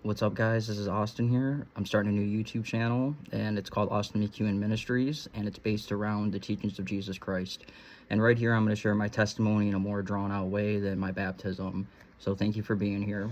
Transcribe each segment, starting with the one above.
What's up, guys? This is Austin here. I'm starting a new YouTube channel, and it's called Austin McEwen Ministries, and it's based around the teachings of Jesus Christ. And right here, I'm going to share my testimony in a more drawn-out way than my baptism. So thank you for being here.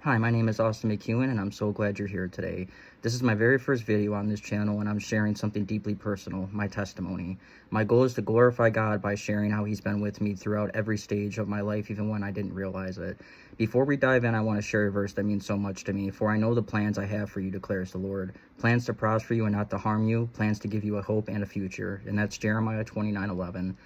Hi, my name is Austin McEwen, and I'm so glad you're here today. This is my very first video on this channel, and I'm sharing something deeply personal, my testimony. My goal is to glorify God by sharing how He's been with me throughout every stage of my life, even when I didn't realize it. Before we dive in, I want to share a verse that means so much to me. For I know the plans I have for you, declares the Lord. Plans to prosper you and not to harm you, plans to give you a hope and a future. And that's Jeremiah 29:11.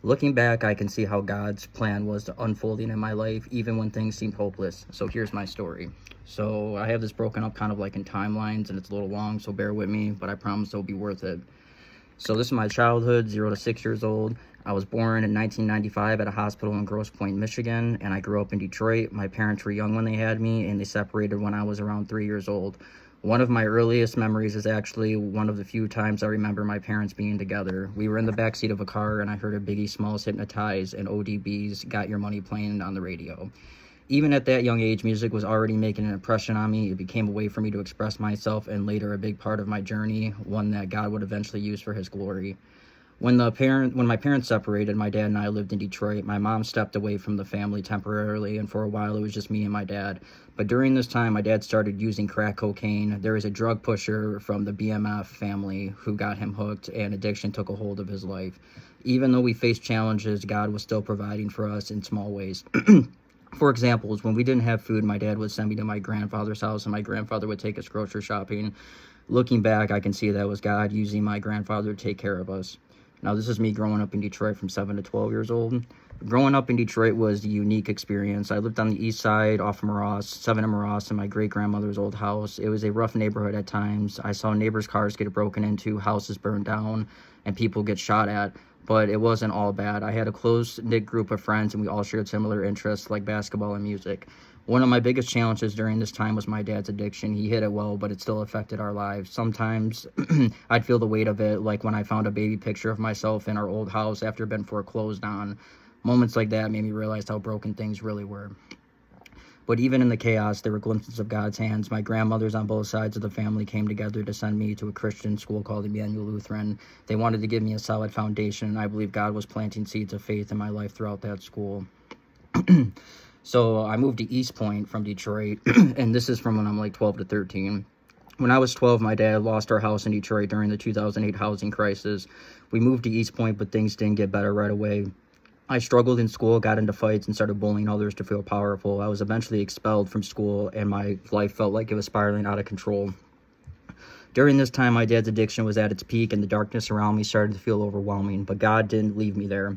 Looking back, I can see how God's plan was unfolding in my life, even when things seemed hopeless. So here's my story. So I have this broken up kind of like in timelines, and it's a little long, so bear with me, but I promise it'll be worth it. So this is my childhood, 0 to 6 years old. I was born in 1995 at a hospital in Grosse Pointe, Michigan, and I grew up in Detroit. My parents were young when they had me, and they separated when I was around 3 years old. One of my earliest memories is actually one of the few times I remember my parents being together. We were in the backseat of a car, and I heard a Biggie Smalls Hypnotize and ODB's Got Your Money playing on the radio. Even at that young age, music was already making an impression on me. It became a way for me to express myself, and later a big part of my journey, one that God would eventually use for His glory. When my parents separated, my dad and I lived in Detroit. My mom stepped away from the family temporarily, and for a while it was just me and my dad. But during this time, my dad started using crack cocaine. There was a drug pusher from the BMF family who got him hooked, and addiction took a hold of his life. Even though we faced challenges, God was still providing for us in small ways. For example, when we didn't have food, my dad would send me to my grandfather's house, and my grandfather would take us grocery shopping. Looking back, I can see that was God using my grandfather to take care of us. Now, this is me growing up in Detroit from 7 to 12 years old. Growing up in Detroit was a unique experience. I lived on the east side off of Moross, 7 and Moross, in my great-grandmother's old house. It was a rough neighborhood at times. I saw neighbors' cars get broken into, houses burned down, and people get shot at. But it wasn't all bad. I had a close-knit group of friends, and we all shared similar interests like basketball and music. One of my biggest challenges during this time was my dad's addiction. He hid it well, but it still affected our lives. Sometimes I'd feel the weight of it, like when I found a baby picture of myself in our old house after it had been foreclosed on. Moments like that made me realize how broken things really were. But even in the chaos, there were glimpses of God's hands. My grandmothers on both sides of the family came together to send me to a Christian school called Emmanuel Lutheran. They wanted to give me a solid foundation, and I believe God was planting seeds of faith in my life throughout that school. So I moved to East Point from Detroit, and this is from when I'm like 12 to 13. When I was 12, my dad lost our house in Detroit during the 2008 housing crisis. We moved to East Point, but things didn't get better right away. I struggled in school, got into fights, and started bullying others to feel powerful. I was eventually expelled from school, and my life felt like it was spiraling out of control. During this time, my dad's addiction was at its peak, and the darkness around me started to feel overwhelming, but God didn't leave me there.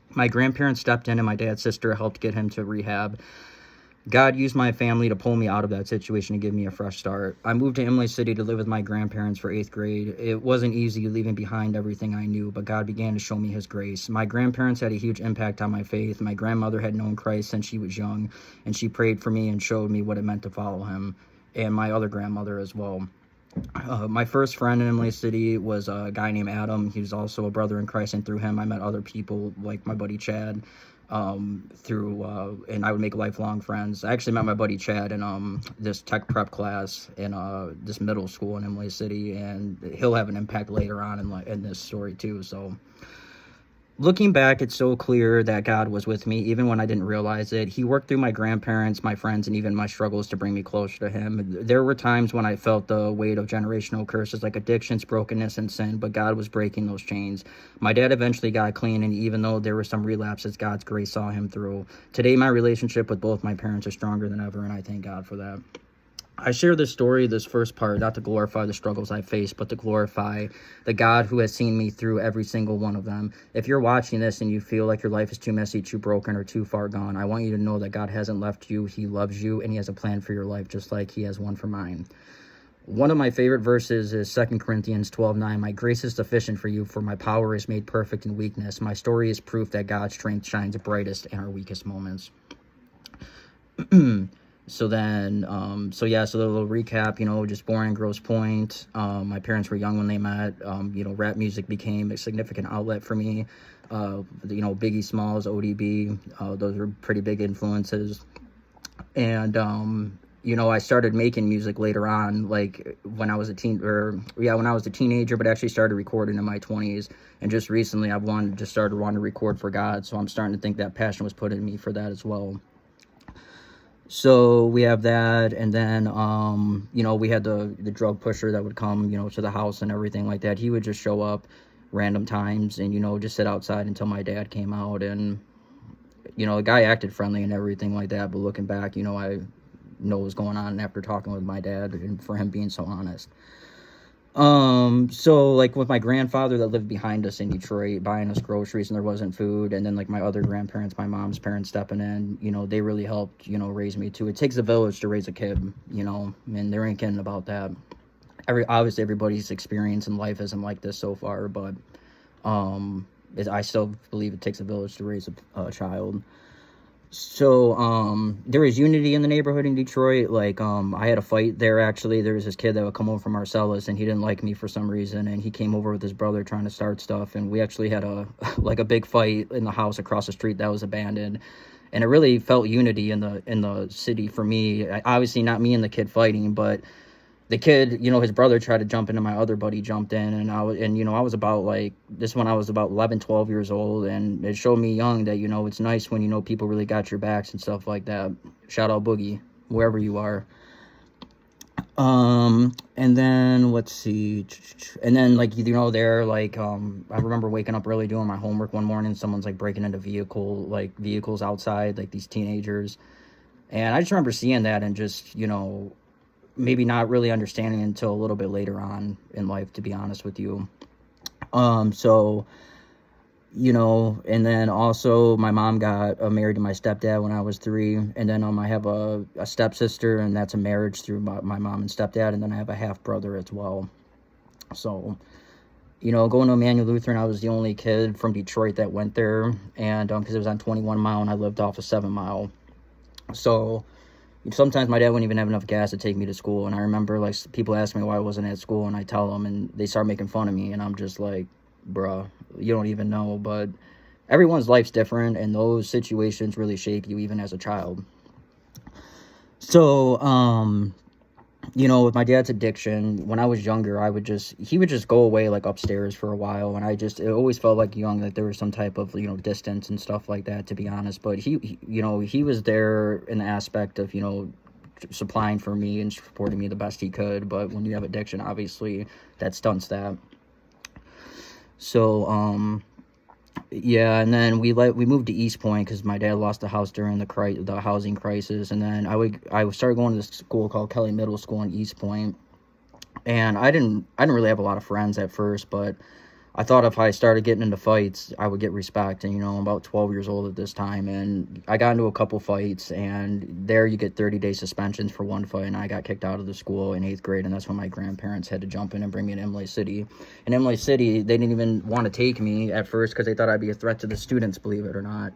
My grandparents stepped in, and my dad's sister helped get him to rehab. God used my family to pull me out of that situation and give me a fresh start. I moved to Imlay City to live with my grandparents for 8th grade. It wasn't easy leaving behind everything I knew, but God began to show me His grace. My grandparents had a huge impact on my faith. My grandmother had known Christ since she was young, and she prayed for me and showed me what it meant to follow Him, and my other grandmother as well. My first friend in Imlay City was a guy named Adam. He was also a brother in Christ, and through him I met other people like my buddy Chad. And I would make lifelong friends. I actually met my buddy Chad in this tech prep class in this middle school in Imlay City, and he'll have an impact later on in this story too. So looking back, it's so clear that God was with me, even when I didn't realize it. He worked through my grandparents, my friends, and even my struggles to bring me closer to Him. There were times when I felt the weight of generational curses like addictions, brokenness, and sin, but God was breaking those chains. My dad eventually got clean, and even though there were some relapses, God's grace saw him through. Today, my relationship with both my parents is stronger than ever, and I thank God for that. I share this story, this first part, not to glorify the struggles I faced, but to glorify the God who has seen me through every single one of them. If you're watching this and you feel like your life is too messy, too broken, or too far gone, I want you to know that God hasn't left you. He loves you, and He has a plan for your life, just like He has one for mine. One of my favorite verses is 2 Corinthians 12:9. My grace is sufficient for you, for my power is made perfect in weakness. My story is proof that God's strength shines brightest in our weakest moments. So the little recap, just born in Grosse Pointe. My parents were young when they met. Rap music became a significant outlet for me. Biggie Smalls, ODB, those were pretty big influences. And I started making music later on, like when I was a teenager, but actually started recording in my 20s. And just recently I've started wanting to record for God. So I'm starting to think that passion was put in me for that as well. So we have that, and then we had the drug pusher that would come, to the house and everything like that. He would just show up random times and, just sit outside until my dad came out. And the guy acted friendly and everything like that, but looking back, I know what was going on after talking with my dad, and for him being so honest. So like with my grandfather that lived behind us in Detroit, buying us groceries and there wasn't food, and then like my other grandparents, my mom's parents stepping in, they really helped, raise me too. It takes a village to raise a kid, and there ain't kidding about that. Obviously everybody's experience in life isn't like this so far, but I still believe it takes a village to raise a child. So there was unity in the neighborhood in Detroit. Like I had a fight there. Actually, there was this kid that would come over from Marcellus, and he didn't like me for some reason, and he came over with his brother trying to start stuff, and we actually had a big fight in the house across the street that was abandoned. And it really felt unity in the city for me. Obviously not me and the kid fighting, but the kid, his brother tried to jump in, and my other buddy jumped in, and I was about like this when I was about 11, 12 years old, and it showed me young that, it's nice when, people really got your backs and stuff like that. Shout out Boogie, wherever you are. And then let's see. And then I remember waking up early doing my homework one morning. Someone's like breaking into vehicles outside, like these teenagers. And I just remember seeing that and just, maybe not really understanding until a little bit later on in life, to be honest with you. And then also my mom got married to my stepdad when I was 3. And then I have a stepsister, and that's a marriage through my mom and stepdad. And then I have a half brother as well. So, going to Emmanuel Lutheran, I was the only kid from Detroit that went there. And because it was on 21 Mile and I lived off of 7 Mile. So sometimes my dad wouldn't even have enough gas to take me to school. And I remember people ask me why I wasn't at school, and I tell them, and they start making fun of me, and I'm just like, bruh, you don't even know. But everyone's life's different, and those situations really shape you even as a child. So with my dad's addiction, when I was younger, he would just go away upstairs for a while, and it always felt like there was some type of distance and stuff like that, to be honest. But he was there in the aspect of supplying for me and supporting me the best he could. But when you have addiction, obviously that stunts that. So yeah, and then we moved to East Point because my dad lost the house during the housing crisis, and then I started going to this school called Kelly Middle School in East Point, and I didn't really have a lot of friends at first, but I thought if I started getting into fights, I would get respect. And I'm about 12 years old at this time, and I got into a couple fights, and there you get 30-day suspensions for one fight, and I got kicked out of the school in 8th grade, and that's when my grandparents had to jump in and bring me to Imlay City. In Imlay City, they didn't even want to take me at first because they thought I'd be a threat to the students, believe it or not,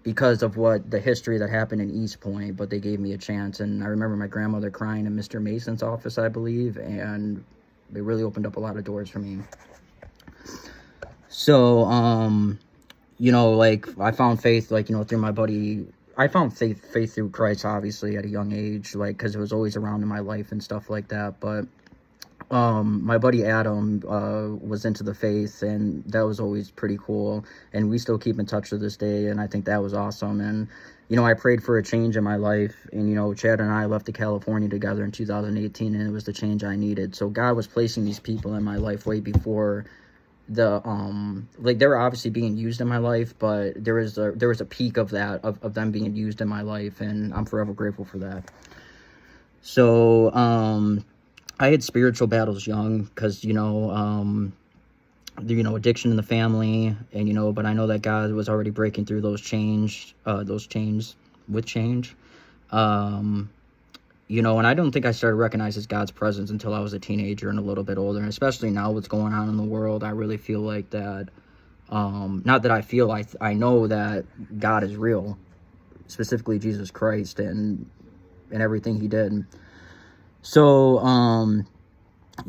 because of the history that happened in East Point. But they gave me a chance, and I remember my grandmother crying in Mr. Mason's office, I believe, and they really opened up a lot of doors for me. So, I found faith, through my buddy. I found faith through Christ, obviously, at a young age, because it was always around in my life and stuff like that. But, my buddy Adam, was into the faith, and that was always pretty cool. And we still keep in touch to this day, and I think that was awesome. And, I prayed for a change in my life, and, Chad and I left to California together in 2018, and it was the change I needed. So God was placing these people in my life way before they were obviously being used in my life, but there was a peak of that, of them being used in my life, and I'm forever grateful for that. So I had spiritual battles young because addiction in the family, and but I know that God was already breaking through those chains with change. And I don't think I started recognizing God's presence until I was a teenager and a little bit older. And especially now what's going on in the world, I really feel like that, not that I feel, I know that God is real, specifically Jesus Christ and everything he did. So,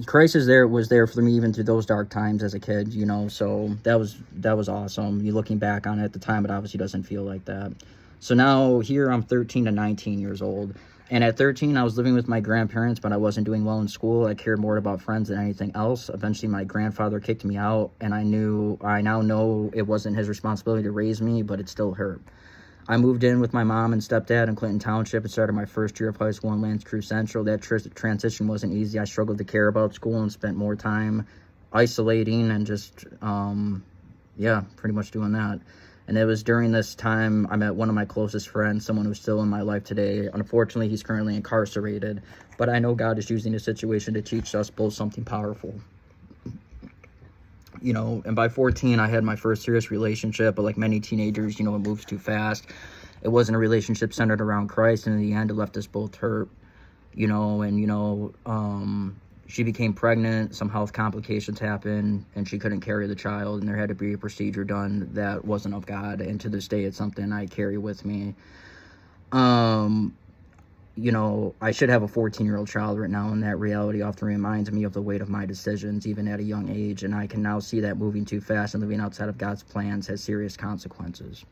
Christ was there for me even through those dark times as a kid, so that was awesome. You looking back on it at the time, it obviously doesn't feel like that. So now here I'm 13 to 19 years old. And at 13, I was living with my grandparents, but I wasn't doing well in school. I cared more about friends than anything else. Eventually, my grandfather kicked me out, and I now know it wasn't his responsibility to raise me, but it still hurt. I moved in with my mom and stepdad in Clinton Township and started my first year of high school in L'Anse Creuse Central. That transition wasn't easy. I struggled to care about school and spent more time isolating and just, pretty much doing that. And it was during this time I met one of my closest friends, someone who's still in my life today. Unfortunately, he's currently incarcerated, but I know God is using the situation to teach us both something powerful. And by 14, I had my first serious relationship, but like many teenagers, it moves too fast. It wasn't a relationship centered around Christ, and in the end, it left us both hurt, she became pregnant, some health complications happened, and she couldn't carry the child, and there had to be a procedure done that wasn't of God, and to this day, it's something I carry with me. I should have a 14-year-old child right now, and that reality often reminds me of the weight of my decisions, even at a young age, and I can now see that moving too fast and living outside of God's plans has serious consequences.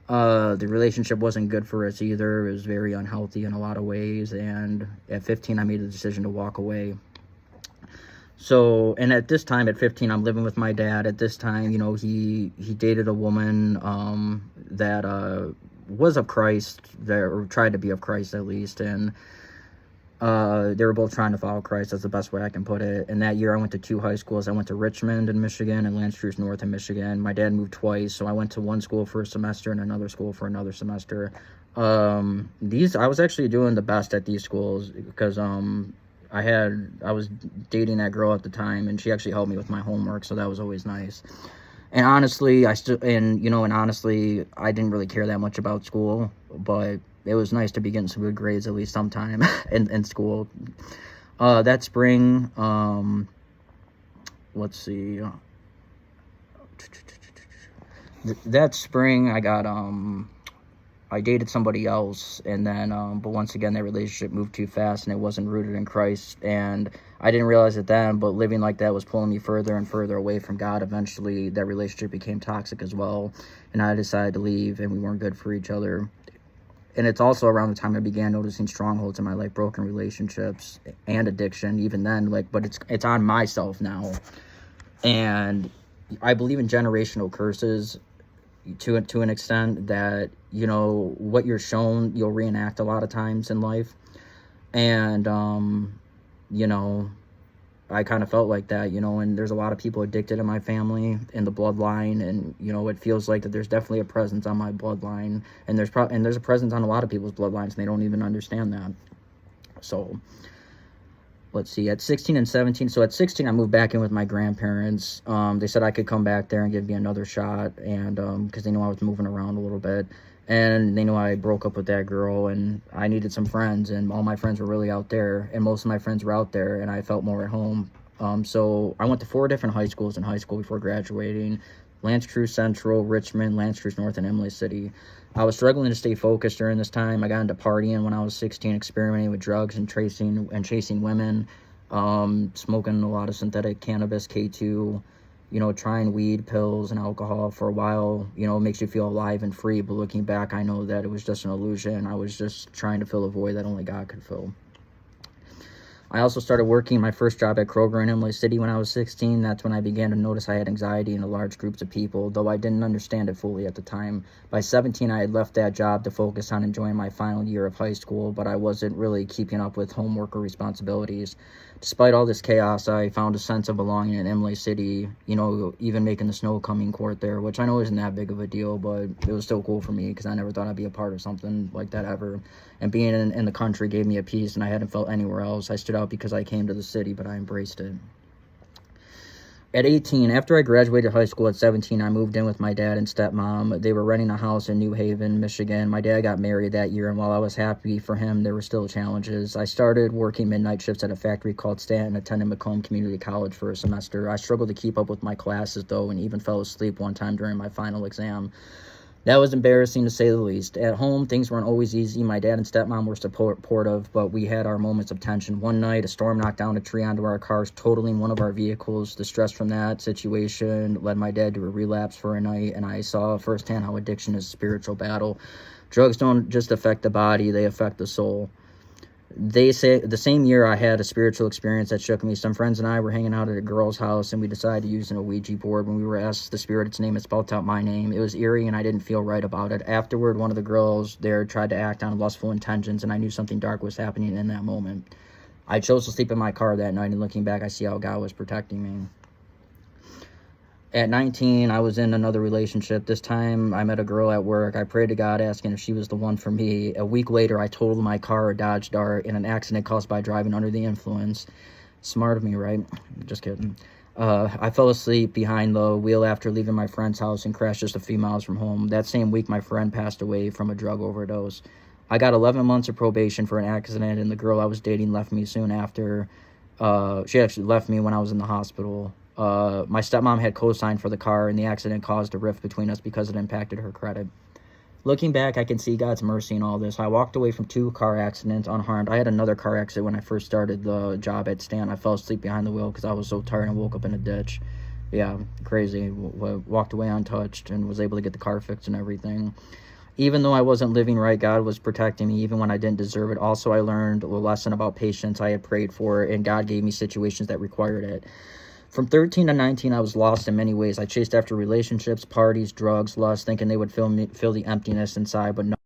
The relationship wasn't good for us either. It was very unhealthy in a lot of ways, and at 15, I made the decision to walk away. So, and at this time, at 15, I'm living with my dad. At this time, he dated a woman that was of Christ, or tried to be of Christ at least, and they were both trying to follow Christ. That's the best way I can put it. And that year, I went to 2 high schools. I went to Richmond in Michigan and L'Anse Creuse North in Michigan. My dad moved twice, so I went to one school for a semester and another school for another semester. I was actually doing the best at these schools because I was dating that girl at the time, and she actually helped me with my homework, so that was always nice. And honestly, I didn't really care that much about school, but it was nice to be getting some good grades at least sometime in school. That spring, that spring I dated somebody else, and then, but once again, that relationship moved too fast, and it wasn't rooted in Christ, and I didn't realize it then, but living like that was pulling me further and further away from God. Eventually, that relationship became toxic as well, and I decided to leave, and we weren't good for each other. And it's also around the time I began noticing strongholds in my life, broken relationships, and addiction, even then, but it's on myself now, and I believe in generational curses, to an extent that, what you're shown, you'll reenact a lot of times in life. And, I kind of felt like that, and there's a lot of people addicted in my family, in the bloodline, and, it feels like that there's definitely a presence on my bloodline, and there's a presence on a lot of people's bloodlines, and they don't even understand that. So, let's see, at 16 and 17, so at 16, I moved back in with my grandparents. They said I could come back there and give me another shot, and because they knew I was moving around a little bit, and they knew I broke up with that girl, and I needed some friends, and all my friends were really out there, and most of my friends were out there, and I felt more at home. So I went to 4 different high schools in high school before graduating: L'Anse Creuse Central, Richmond, L'Anse Creuse North, and Imlay City. I was struggling to stay focused during this time. I got into partying when I was 16, experimenting with drugs and chasing women, smoking a lot of synthetic cannabis, K2, trying weed, pills, and alcohol for a while. It makes you feel alive and free, but looking back, I know that it was just an illusion. I was just trying to fill a void that only God could fill. I also started working my first job at Kroger in Imlay City when I was 16. That's when I began to notice I had anxiety in large groups of people, though I didn't understand it fully at the time. By 17, I had left that job to focus on enjoying my final year of high school, but I wasn't really keeping up with homework or responsibilities. Despite all this chaos, I found a sense of belonging in Imlay City, even making the snow coming court there, which I know isn't that big of a deal, but it was still cool for me because I never thought I'd be a part of something like that ever. And being in the country gave me a peace, and I hadn't felt anywhere else. I stood out because I came to the city, but I embraced it. At 18, after I graduated high school at 17, I moved in with my dad and stepmom. They were renting a house in New Haven, Michigan. My dad got married that year, and while I was happy for him, there were still challenges. I started working midnight shifts at a factory called Stanton and attended Macomb Community College for a semester. I struggled to keep up with my classes, though, and even fell asleep one time during my final exam. That was embarrassing, to say the least. At home, things weren't always easy. My dad and stepmom were supportive, but we had our moments of tension. One night, a storm knocked down a tree onto our cars, totaling one of our vehicles. The stress from that situation led my dad to a relapse for a night, and I saw firsthand how addiction is a spiritual battle. Drugs don't just affect the body, they affect the soul. They say the same year I had a spiritual experience that shook me. Some friends and I were hanging out at a girl's house, and we decided to use a Ouija board. When we were asked the spirit its name, it spelled out my name. It was eerie, and I didn't feel right about it. Afterward, one of the girls there tried to act on lustful intentions, and I knew something dark was happening in that moment. I chose to sleep in my car that night, and looking back, I see how God was protecting me. At 19, I was in another relationship. This time, I met a girl at work. I prayed to God, asking if she was the one for me. A week later, I totaled my car, a Dodge Dart, in an accident caused by driving under the influence. Smart of me, right? Just kidding. I fell asleep behind the wheel after leaving my friend's house and crashed just a few miles from home. That same week, my friend passed away from a drug overdose. I got 11 months of probation for an accident, and the girl I was dating left me soon after. She actually left me when I was in the hospital. My stepmom had co-signed for the car, and the accident caused a rift between us because it impacted her credit. Looking back, I can see God's mercy in all this. I walked away from 2 car accidents unharmed. I had another car accident when I first started the job at Stanton. I fell asleep behind the wheel because I was so tired and woke up in a ditch. Yeah, crazy. Walked away untouched and was able to get the car fixed and everything. Even though I wasn't living right, God was protecting me even when I didn't deserve it. Also, I learned a lesson about patience. I had prayed for it, and God gave me situations that required it. From 13 to 19, I was lost in many ways. I chased after relationships, parties, drugs, lust, thinking they would fill the emptiness inside, but no.